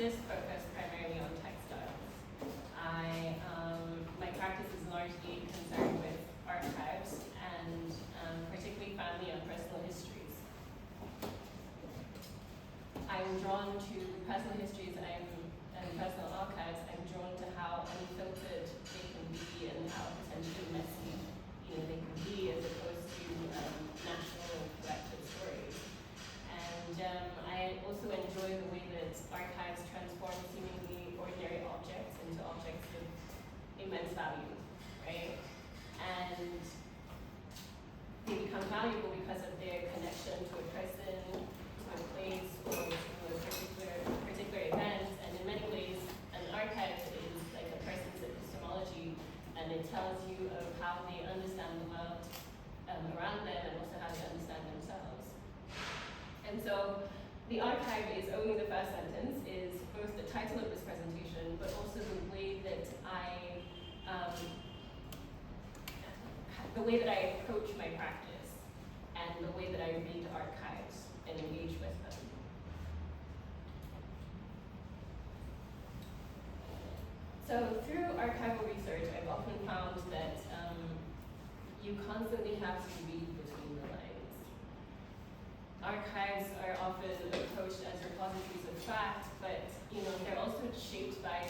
practice focus primarily on textiles. My practice is largely concerned with archives and particularly family and personal histories. I'm drawn to personal histories and personal archives. I'm drawn to how unfiltered they can be and how potentially messy they can be, as opposed to national collective stories. And I also enjoy the way that archives transform seemingly ordinary objects into objects of immense value, right? And they become valuable because of their connection to a person, to a place, or to a particular event. And in many ways, an archive is like a person's epistemology, and it tells you of how they understand the world around them and also how they understand themselves. And so the archive is only the first sentence, is both the title of this presentation, but also the way that I approach my practice and the way that I read archives and engage with them. So through archival research, I've often found that you constantly have to read between the lines. Archives are often approached as repositories of fact, but they're also shaped by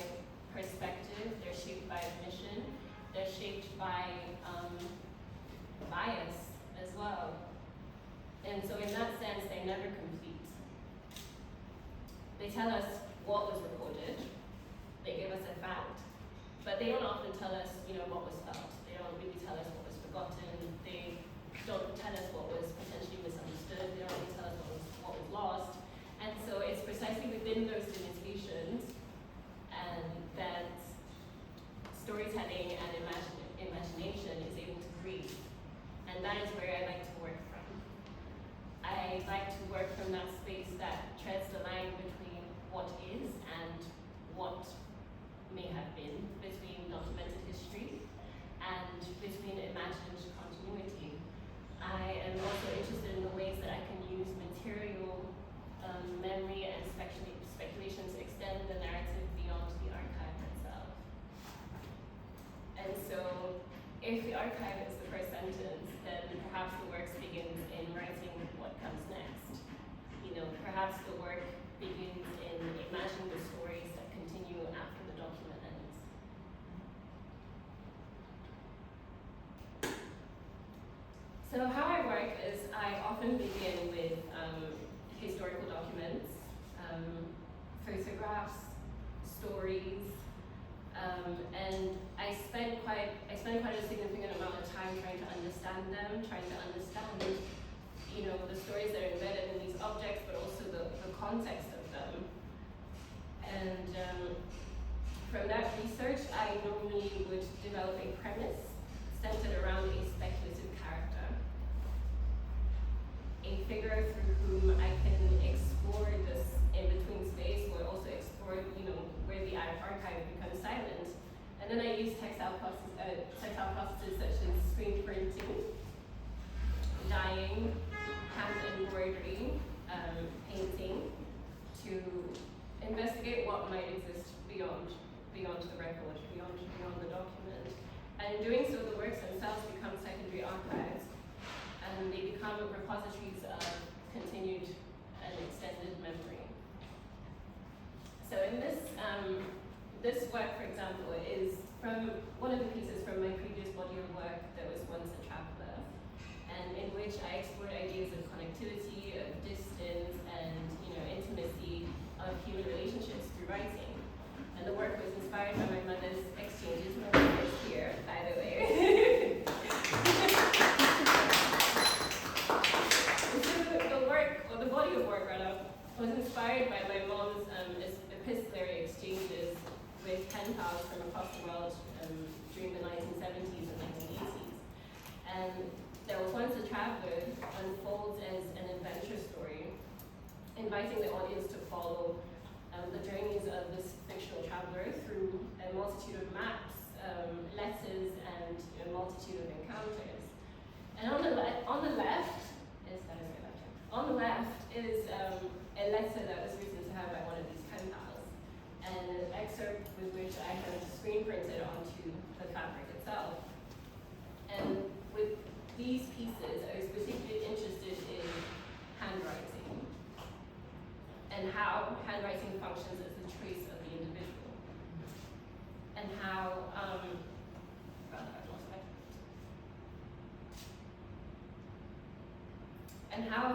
perspective, they're shaped by mission, they're shaped by bias as well. And so in that sense, they're never complete. They tell us what was recorded, they give us a fact, but they don't often tell us, what was felt. They don't really tell us what was forgotten. They don't tell us what was potentially misunderstood. They don't really tell us what was lost. And so it's precisely within those limitations that storytelling and imagination is able to breathe. And that is where I like to work from. I like to work from that space that treads the line between what is and what may have been, between documented history and between imagined continuity. I am also interested in the ways that I can use material, memory, and speculation to extend the narrative beyond the archive itself. And so, if the archive is the first sentence, then perhaps the work begins in writing what comes next. Perhaps the work begins in imagining the stories that continue after the document ends. So how I work is I often begin with historical documents, photographs, stories, and I spend quite a significant amount of time trying to understand them, trying to understand the stories that are embedded in these objects, but also the context of them. And from that research, I normally would develop a premise centered around a speculative character, a figure through whom I can explore this in-between space, or also explore, where the archive becomes silent. And then I use textile processes such as screen printing, dyeing, hand embroidery, painting, to investigate what might exist beyond the record, beyond the document. And in doing so, the works themselves become secondary archives, and they become repositories of continued and extended memory. So in this work, for example, is from one of the pieces from my previous body of work that was once a traveler, and in which I explored ideas of connectivity, of distance, and intimacy of human relationships through writing. And the work was inspired by my mother's exchanges. My mother is here, by the way. The body of work rather, was inspired by my mom's epistolary exchanges with pen pals from across the world during the 1970s and 1980s. And There Was Once a Traveler unfolds as an adventure story, inviting the audience to follow the journeys of this fictional traveler through a multitude of maps, letters, and a multitude of encounters. And on the left is a letter that was written to her by one of these pen pals. excerpt with which I have screen printed onto the fabric itself. And with these pieces, I was particularly interested in handwriting and how handwriting functions as a trace of the individual, and how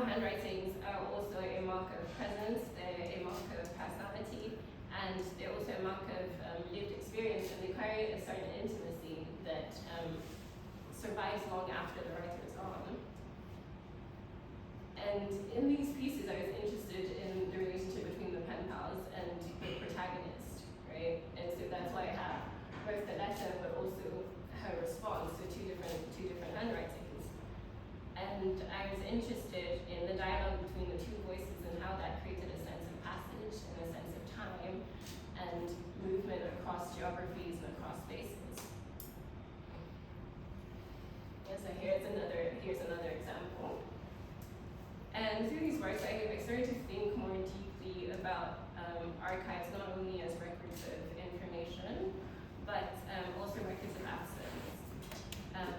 handwritings are also a mark of presence, they're a mark of personality, and they're also a mark of lived experience, and they carry a certain intimacy that survives long after the writer is gone. And in these pieces, I was interested in the relationship between the pen pals and the protagonist, right? And so that's why I have both the letter, but also her response, so two different handwritings. And I was interested in the dialogue between the two voices and how that created a sense of passage and a sense of time and movement across geographies and across spaces. And so here's another example. And through these works, I started to think more deeply about archives, not only as records of information, but also records of absence.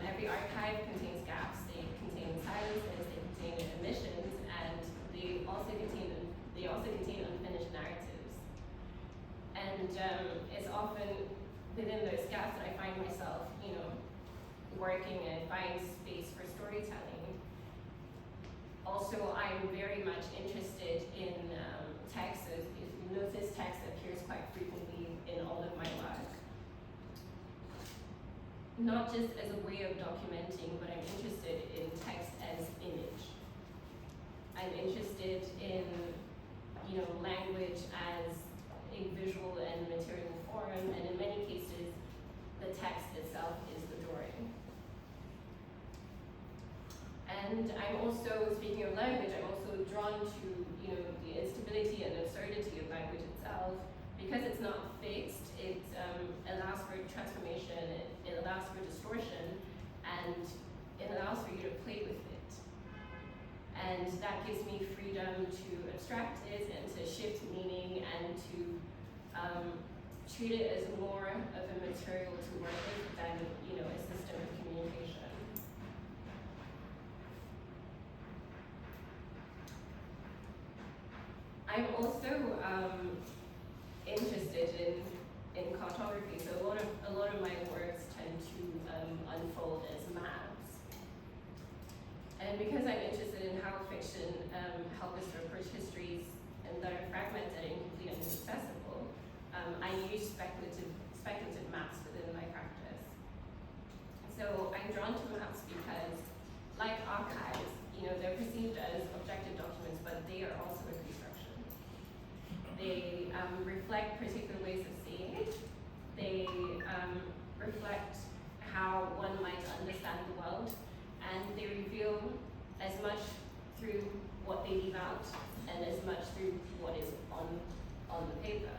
Every archive contains gaps. They contain silences, they contain omissions, and they also contain unfinished narratives. And it's often within those gaps that I find myself, working and find space for storytelling. Also, I'm very much interested in text. If you notice, text appears quite frequently in all of my work. Not just as a way of documenting, but I'm interested in text as image. I'm interested in, language as a visual and material form, and in many cases, the text itself is the drawing. And I'm also, speaking of language, I'm also drawn to, the instability and absurdity of language itself. Because it's not fixed, it allows for transformation, it allows for distortion, and it allows for you to play with it. And that gives me freedom to abstract it and to shift meaning and to treat it as more of a material to work with than, a system of communication. I'm also interested in cartography, so a lot of my works tend to unfold as maps. And because I'm interested in how fiction helps us to approach histories and that are fragmented, incomplete, and inaccessible, I use speculative maps within my practice. So I'm drawn to maps because, like archives, they're perceived as objective documents, but they are also a construction. They reflect particular ways of seeing it. They reflect how one might understand the world, and they reveal as much through what they leave out and as much through what is on the paper.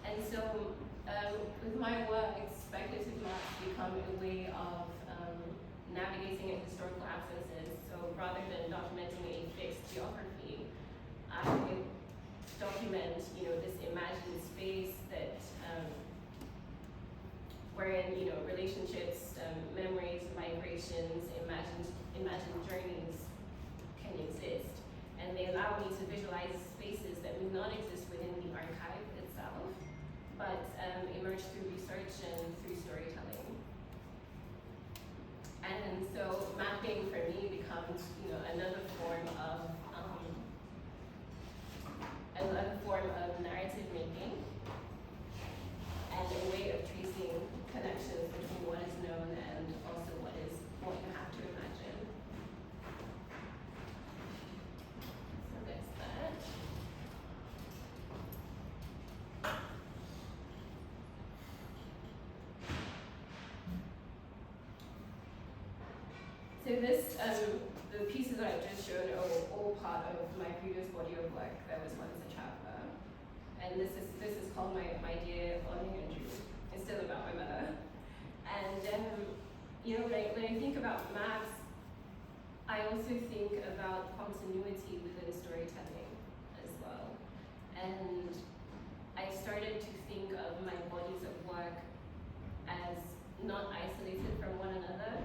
And so with my work, speculative maps become a way of navigating historical absences. So rather than documenting a fixed geography, I document, this imagined space that wherein, relationships, memories, migrations, imagined journeys can exist. And they allow me to visualize spaces that may not exist within the archive itself, but emerge through research and through storytelling. And so mapping for me becomes, another form of narrative making and a way of tracing connections between what is known and also what you have to imagine. So there's that. So this, the pieces that I've just shown are all part of my previous body of work that was once a chapter. And this is called my Dear Lonnie Andrew. It's still about my mother. And when I think about maps, I also think about continuity within storytelling as well. And I started to think not isolated from one another,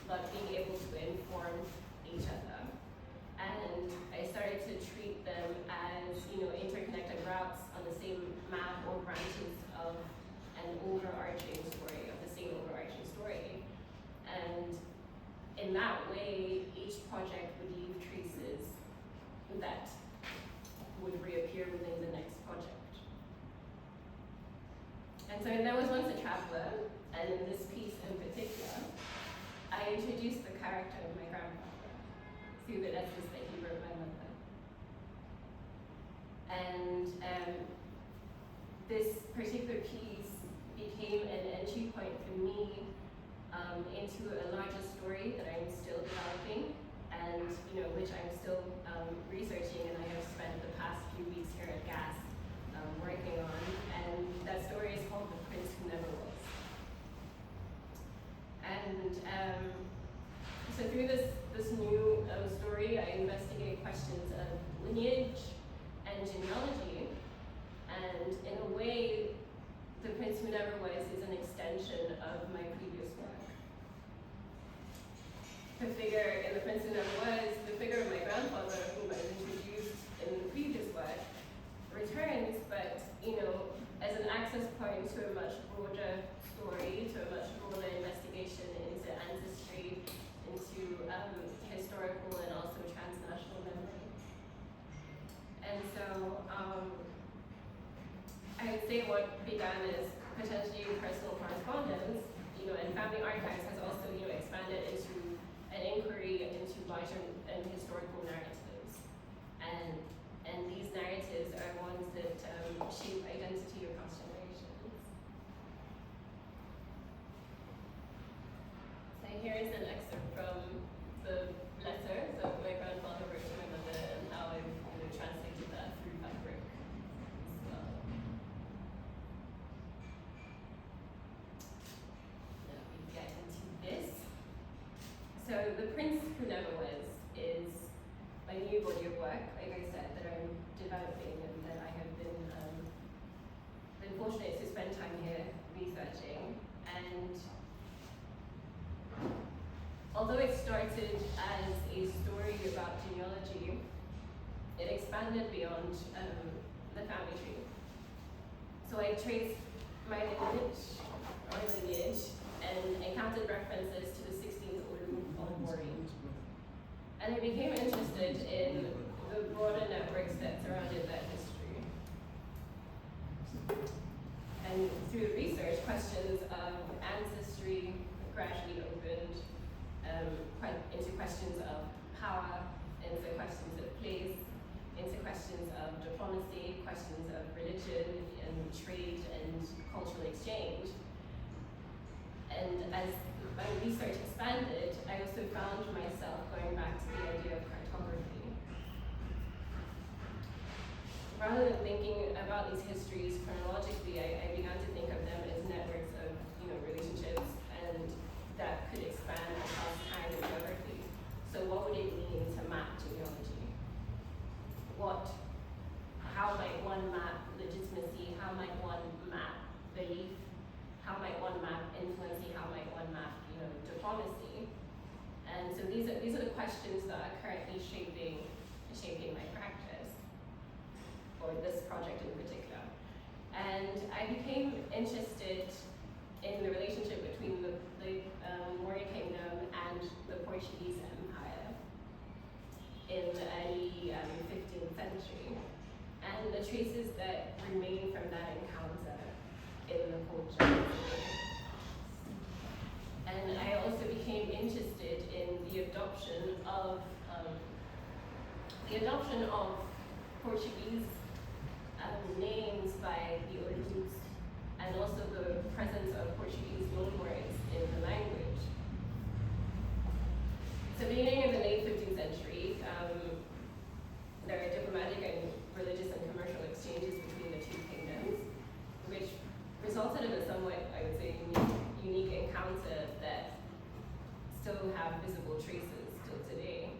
but being able to inform each other. And I started to treat them as, interconnected routes on the same map or branches of an overarching story, of the same overarching story. And in that way, each project would leave traces that would reappear within the next project. And so there was once a traveler, and in this piece in particular, I introduced the character of my grandfather through the letters that he wrote my mother. And this particular piece became an entry point for me into a larger story that I'm still developing, and which I'm still researching, and I have spent the past few weeks here at G.A.S. Working on. And that story is called The Prince Who Never Was. And so through this new story, I investigate questions of lineage and genealogy, and in a way, The Prince Who Never Was is an extension of my previous work. The figure in The Prince Who Never Was, the figure of my grandfather, whom I introduced in the previous work, returns, but as an access point to a much broader story, to a much broader investigation into ancestry, into historical and also transnational memory. And so I would say what began as potentially personal correspondence, and family archives has also, expanded into an inquiry into larger and historical narratives. And these narratives are ones that shape identity across generations. So here is an excerpt from the letter that my grandfather wrote to my mother, and how I've translated that through fabric as well. Now we get into this. So The Prince Who Never Was is my new body of work, like I said, that I'm developing and that I have been fortunate to spend time here researching. And although it started as a story about genealogy, it expanded beyond the family tree. So I traced my lineage and encountered references to the 16th Olu of Warri. And I became interested in the broader networks that surrounded that history. And through the research, questions of ancestry gradually opened into questions of power, into questions of place, into questions of diplomacy, questions of religion and trade and cultural exchange. And as my research expanded, I also found myself going back to the idea of cartography. Rather than thinking about these histories chronologically, I began to think of them as networks of relationships, and that could expand across time and geography. So what would it mean to map genealogy? How might one map legitimacy? How might one map belief? How might one map influency? How might one map, diplomacy? And so these are the questions that are currently shaping my practice, or this project in particular. And I became interested in the relationship between the Warri Kingdom and the Portuguese Empire in the early 15th century, and the traces that remain from that encounter in the culture. And I also became interested in the adoption of Portuguese names by the Urus, and also the presence of Portuguese loanwords in the language. So beginning in the late 15th century, there are diplomatic and religious and commercial exchanges between the two kingdoms, which resulted in a somewhat, I would say, unique encounter that still have visible traces still today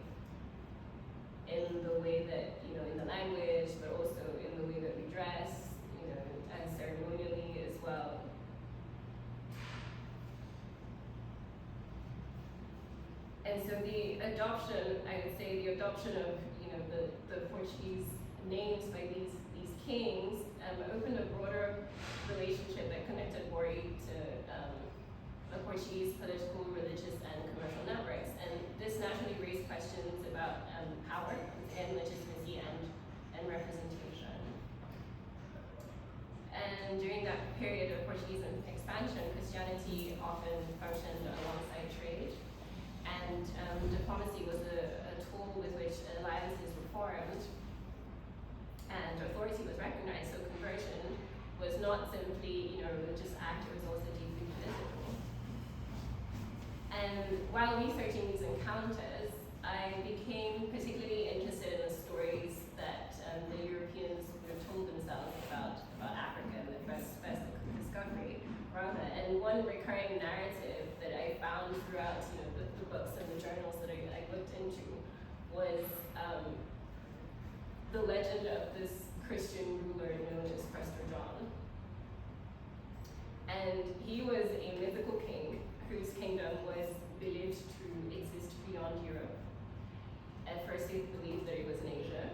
in the way that, in the language, but also in the way that we dress, and ceremonially as well. And so the adoption, I would say the adoption of, the Portuguese names by these kings opened a broader relationship that connected Warri to the Portuguese political, religious, and commercial networks. And this naturally raised questions about power and legitimacy and representation. And during that period of Portuguese expansion, Christianity often functioned alongside trade. And diplomacy was a tool with which alliances were formed and authority was recognized, so conversion was not simply a religious act, it was also deeply political. And while researching these encounters, I became particularly interested in the stories that the Europeans told themselves about Africa, the first discovery, rather. And one recurring narrative that I found throughout the books and the journals that I looked into was the legend of this Christian ruler known as Prester John. And he was a mythical king whose kingdom was believed to exist beyond Europe. At first they believed that it was in Asia,